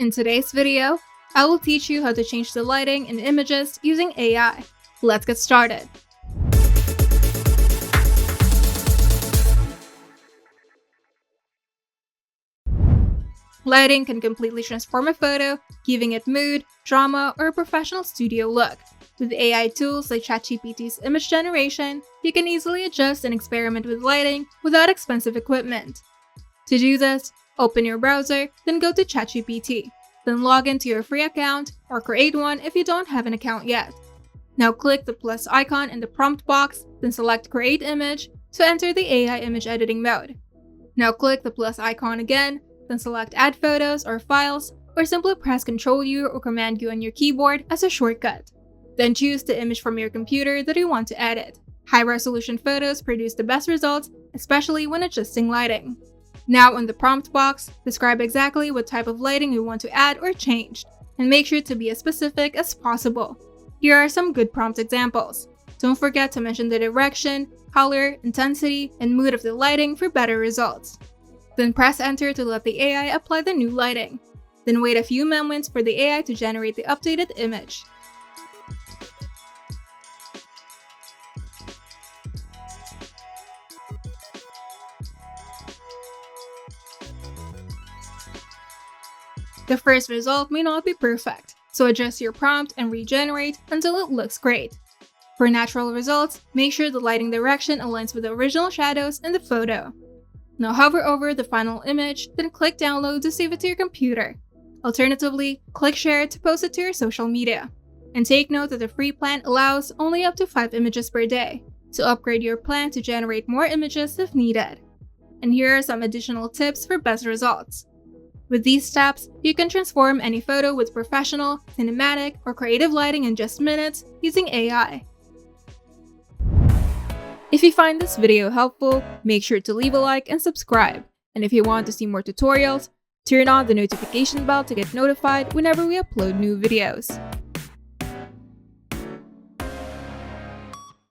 In today's video, I will teach you how to change the lighting in images using AI. Let's get started. Lighting can completely transform a photo, giving it mood, drama, or a professional studio look. With AI tools like ChatGPT's image generation, you can easily adjust and experiment with lighting without expensive equipment. To do this, open your browser, then go to ChatGPT. Then log into your free account or create one if you don't have an account yet. Now click the plus icon in the prompt box, then select Create Image to enter the AI image editing mode. Now click the plus icon again, then select Add Photos or Files, or simply press Ctrl U or Command U on your keyboard as a shortcut. Then choose the image from your computer that you want to edit. High-resolution photos produce the best results, especially when adjusting lighting. Now in the prompt box, describe exactly what type of lighting you want to add or change, and make sure to be as specific as possible. Here are some good prompt examples. Don't forget to mention the direction, color, intensity, and mood of the lighting for better results. Then press enter to let the AI apply the new lighting. Then wait a few moments for the AI to generate the updated image. The first result may not be perfect, so adjust your prompt and regenerate until it looks great. For natural results, make sure the lighting direction aligns with the original shadows in the photo. Now hover over the final image, then click download to save it to your computer. Alternatively, click share to post it to your social media. And take note that the free plan allows only up to 5 images per day, so upgrade your plan to generate more images if needed. And here are some additional tips for best results. With these steps, you can transform any photo with professional, cinematic, or creative lighting in just minutes using AI. If you find this video helpful, make sure to leave a like and subscribe. And if you want to see more tutorials, turn on the notification bell to get notified whenever we upload new videos.